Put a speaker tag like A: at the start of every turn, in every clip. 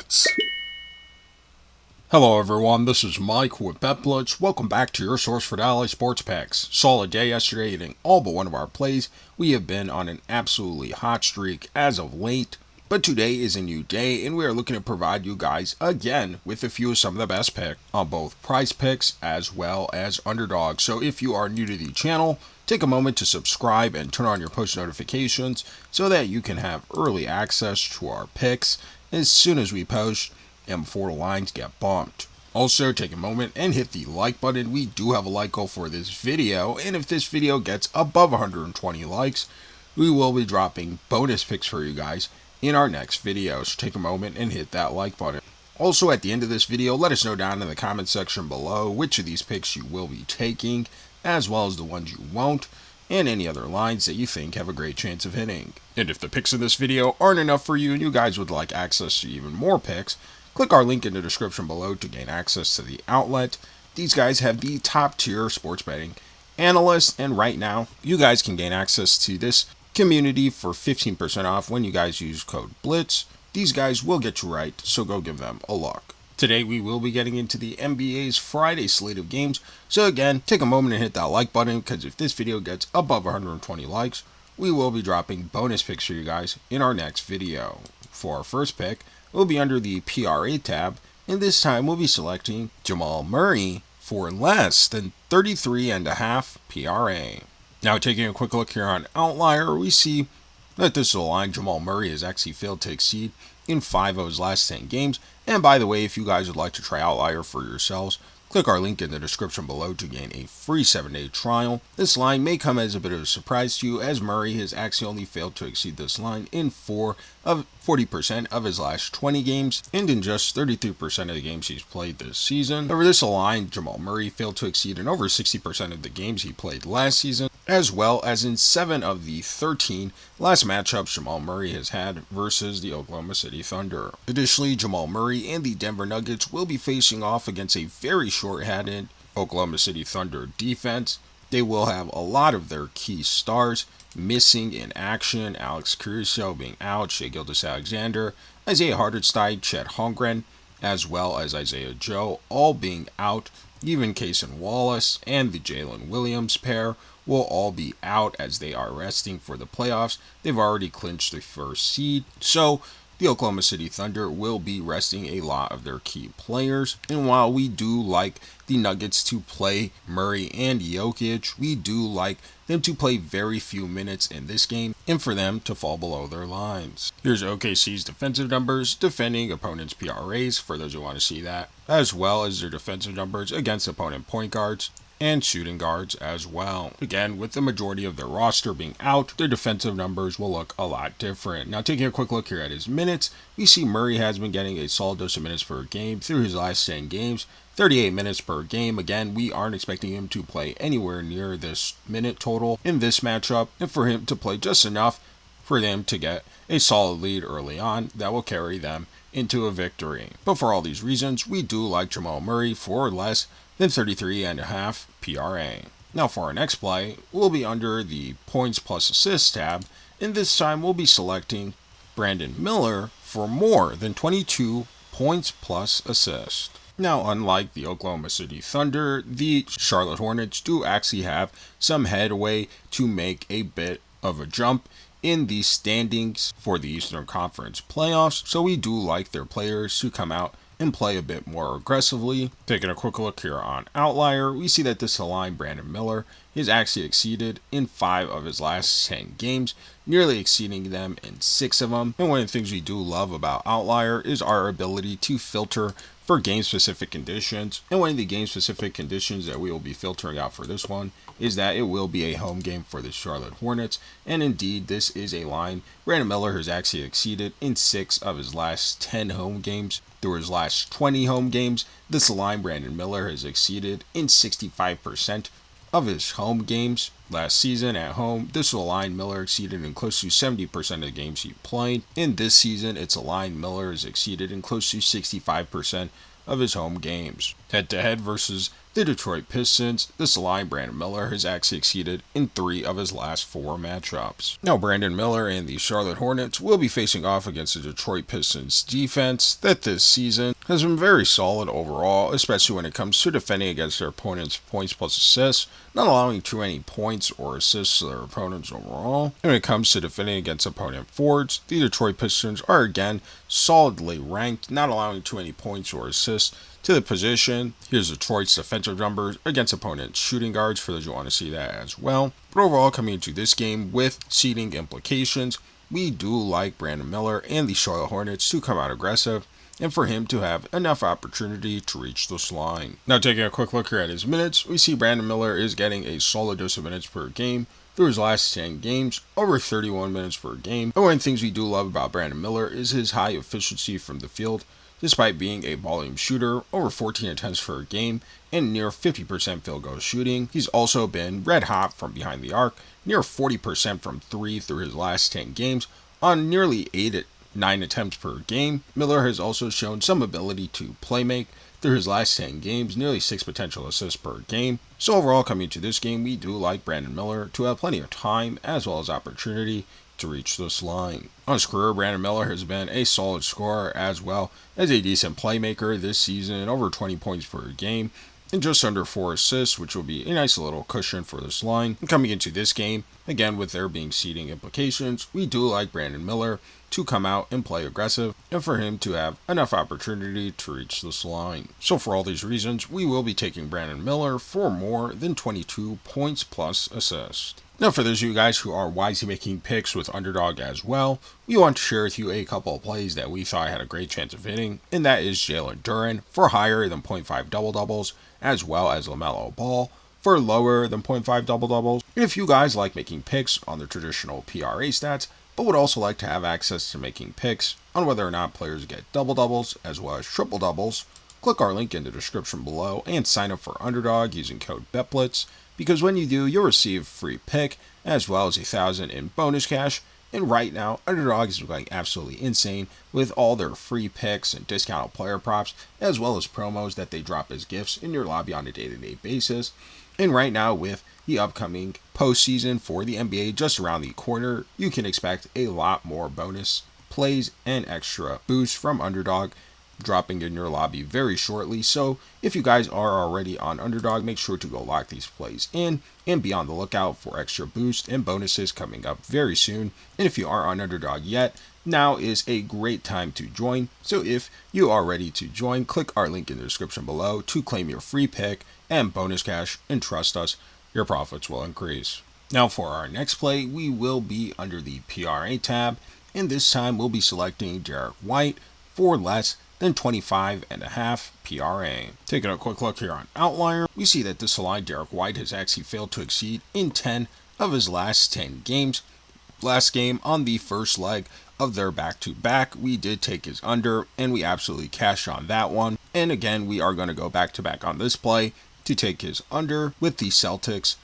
A: bets. Hello everyone, this is Mike with BetBlitz. Welcome back to your source for daily sports picks. Solid day yesterday, hitting all but one of our plays. We have been on an absolutely hot streak as of late, but today is a new day and we are looking to provide you guys again with a few of some of the best picks on both PrizePicks as well as Underdog. So if you are new to the channel, take a moment to subscribe and turn on your push notifications so that you can have early access to our picks as soon as we post and before the lines get bumped. Also, take a moment and hit the like button. We do have a like goal for this video, and if this video gets above 120 likes, we will be dropping bonus picks for you guys in our next video. So take a moment and hit that like button. Also, at the end of this video, let us know down in the comment section below which of these picks you will be taking, as well as the ones you won't, and any other lines that you think have a great chance of hitting. And if the picks in this video aren't enough for you and you guys would like access to even more picks, click our link in the description below to gain access to the outlet. These guys have the top tier sports betting analysts, and right now you guys can gain access to this community for 15% off when you guys use code BLITZ. These guys will get you right, so go give them a look. Today we will be getting into the NBA's Friday slate of games, so again, take a moment and hit that like button, because if this video gets above 120 likes, we will be dropping bonus picks for you guys in our next video. For our first pick, we'll be under the PRA tab, and this time we'll be selecting Jamal Murray for less than 33.5 PRA. Now taking a quick look here on Outlier, we see that this is a line Jamal Murray has actually failed to exceed in 5 of his last 10 games. And by the way, if you guys would like to try Outlier for yourselves, click our link in the description below to gain a free 7-day trial. This line may come as a bit of a surprise to you, as Murray has actually only failed to exceed this line in 40% of his last 20 games, and in just 33% of the games he's played this season. Over this line, Jamal Murray failed to exceed in over 60% of the games he played last season, as well as in 7 of the 13 last matchups Jamal Murray has had versus the Oklahoma City Thunder. Additionally, Jamal Murray and the Denver Nuggets will be facing off against a very short-handed Oklahoma City Thunder defense. They will have a lot of their key stars missing in action, Alex Caruso being out, Shai Gilgeous-Alexander, Isaiah Hartenstein, Chet Holmgren, as well as Isaiah Joe, all being out. Even Cason Wallace and the Jalen Williams pair will all be out as they are resting for the playoffs. They've already clinched the first seed, so the Oklahoma City Thunder will be resting a lot of their key players. And while we do like the Nuggets to play Murray and Jokic, we do like them to play very few minutes in this game and for them to fall below their lines. Here's OKC's defensive numbers defending opponents' PRAs for those who want to see that, as well as their defensive numbers against opponent point guards and shooting guards as well. Again, with the majority of their roster being out, their defensive numbers will look a lot different. Now taking a quick look here at his minutes, we see Murray has been getting a solid dose of minutes per game through his last 10 games, 38 minutes per game. Again, we aren't expecting him to play anywhere near this minute total in this matchup, and for him to play just enough for them to get a solid lead early on that will carry them into a victory. But for all these reasons, we do like Jamal Murray for less than 33.5 PRA. Now for our next play, we'll be under the points plus assists tab, and this time we'll be selecting Brandon Miller for more than 22 points plus assists. Now, unlike the Oklahoma City Thunder, the Charlotte Hornets do actually have some headway to make a bit of a jump in the standings for the Eastern Conference playoffs, so we do like their players to come out and play a bit more aggressively. Taking a quick look here on Outlier, we see that this line Brandon Miller has actually exceeded in 5 of his last 10 games, nearly exceeding them in 6 of them. And one of the things we do love about Outlier is our ability to filter for game-specific conditions. And one of the game-specific conditions that we will be filtering out for this one is that it will be a home game for the Charlotte Hornets. And indeed, this is a line Brandon Miller has actually exceeded in 6 of his last 10 home games. Through his last 20 home games, this line Brandon Miller has exceeded in 65% of his home games. Last season at home, this was a line Miller exceeded in close to 70% of the games he played. In this season, it's a line Miller has exceeded in close to 65% of his home games. Head-to-head versus the Detroit Pistons, this line Brandon Miller has actually exceeded in 3 of his last 4 matchups. Now Brandon Miller and the Charlotte Hornets will be facing off against the Detroit Pistons defense that this season has been very solid overall, especially when it comes to defending against their opponents' points plus assists, not allowing too many points or assists to their opponents overall. And when it comes to defending against opponent forwards, the Detroit Pistons are again solidly ranked, not allowing too many points or assists to the position. Here's Detroit's defensive numbers against opponents' shooting guards for those who want to see that as well. But overall, coming into this game with seeding implications, we do like Brandon Miller and the Charlotte Hornets to come out aggressive and for him to have enough opportunity to reach this line. Now taking a quick look here at his minutes, we see Brandon Miller is getting a solid dose of minutes per game through his last 10 games, over 31 minutes per game. And one of the things we do love about Brandon Miller is his high efficiency from the field. Despite being a volume shooter, over 14 attempts per game, and near 50% field goal shooting, he's also been red hot from behind the arc, near 40% from 3 through his last 10 games, on nearly 9 attempts per game. Miller has also shown some ability to playmake through his last 10 games, nearly 6 potential assists per game. So overall, coming to this game, we do like Brandon Miller to have plenty of time as well as opportunity to reach this line. On his career, Brandon Miller has been a solid scorer as well as a decent playmaker this season, over 20 points per game and just under 4 assists, which will be a nice little cushion for this line. And coming into this game, again with there being seeding implications, we do like Brandon Miller to come out and play aggressive and for him to have enough opportunity to reach this line. So for all these reasons, we will be taking Brandon Miller for more than 22 points plus assists. Now for those of you guys who are wisely making picks with Underdog as well, we want to share with you a couple of plays that we thought had a great chance of hitting, and that is Jalen Duren for higher than 0.5 double-doubles, as well as LaMelo Ball for lower than 0.5 double-doubles. And if you guys like making picks on the traditional PRA stats, but would also like to have access to making picks on whether or not players get double-doubles as well as triple-doubles, click our link in the description below and sign up for Underdog using code BETBLITZ, because when you do, you'll receive a free pick as well as 1,000 in bonus cash. And right now, Underdog is going absolutely insane with all their free picks and discounted player props, as well as promos that they drop as gifts in your lobby on a day-to-day basis. And right now, with the upcoming postseason for the NBA just around the corner, you can expect a lot more bonus plays and extra boosts from Underdog dropping in your lobby very shortly. So if you guys are already on Underdog, make sure to go lock these plays in and be on the lookout for extra boosts and bonuses coming up very soon. And if you aren't on Underdog yet, now is a great time to join. So if you are ready to join, click our link in the description below to claim your free pick and bonus cash, and trust us, your profits will increase. Now for our next play, we will be under the PRA tab, and this time we'll be selecting Derrick White for less than 25.5 PRA. Taking a quick look here on Outlier, we see that this line Derrick White has actually failed to exceed in 10 of his last 10 games. Last game on the first leg of their back-to-back, we did take his under and we absolutely cashed on that one. And again, we are going to go back-to-back on this play to take his under with the Celtics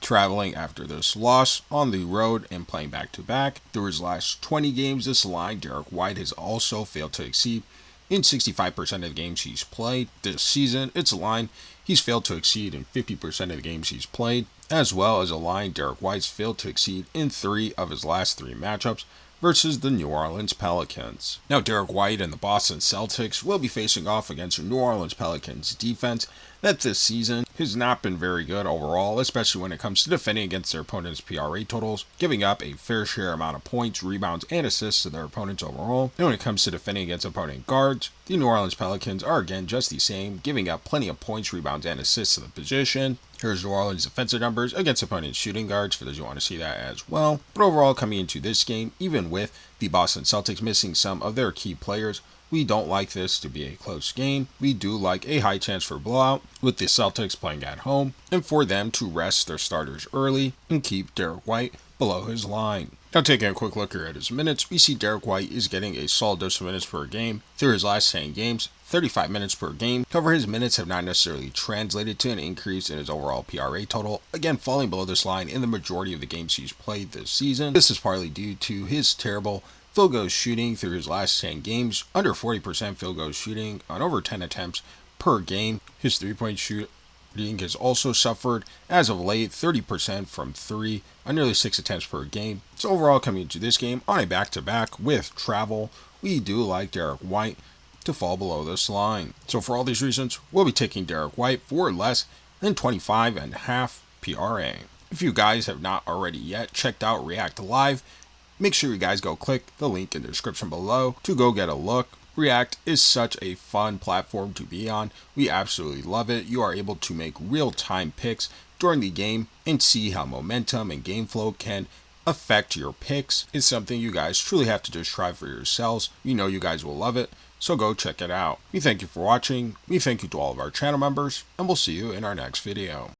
A: traveling after this loss on the road and playing back-to-back. Through his last 20 games, this line Derrick White has also failed to exceed in 65% of the games he's played this season. It's a line he's failed to exceed in 50% of the games he's played, as well as a line Derrick White's failed to exceed in 3 of his last 3 matchups versus the New Orleans Pelicans. Now Derrick White and the Boston Celtics will be facing off against the New Orleans Pelicans defense that this season has not been very good overall, especially when it comes to defending against their opponents' PRA totals, giving up a fair share amount of points, rebounds, and assists to their opponents overall. And when it comes to defending against opponent guards, the New Orleans Pelicans are again just the same, giving up plenty of points, rebounds, and assists to the position. Here's New Orleans' defensive numbers against opponents' shooting guards for those who want to see that as well. But overall, coming into this game, even with the Boston Celtics missing some of their key players, we don't like this to be a close game. We do like a high chance for blowout with the Celtics playing at home and for them to rest their starters early and keep Derrick White below his line. Now taking a quick look here at his minutes, we see Derrick White is getting a solid dose of minutes per game through his last 10 games, 35 minutes per game. However, his minutes have not necessarily translated to an increase in his overall PRA total, again falling below this line in the majority of the games he's played this season. This is partly due to his terrible field goal shooting through his last 10 games, under 40% field goal shooting on over 10 attempts per game. His three-point Shooting has also suffered as of late, 30% from 3 on nearly 6 attempts per game. So overall, coming into this game on a back-to-back with travel, we do like Derrick White to fall below this line. So for all these reasons, we'll be taking Derrick White for less than 25.5 PRA. If you guys have not already yet checked out React Live, make sure you guys go click the link in the description below to go get a look. React is such a fun platform to be on. We absolutely love it. You are able to make real-time picks during the game and see how momentum and game flow can affect your picks. It's something you guys truly have to just try for yourselves. We know you guys will love it, so go check it out. We thank you for watching. We thank you to all of our channel members, and we'll see you in our next video.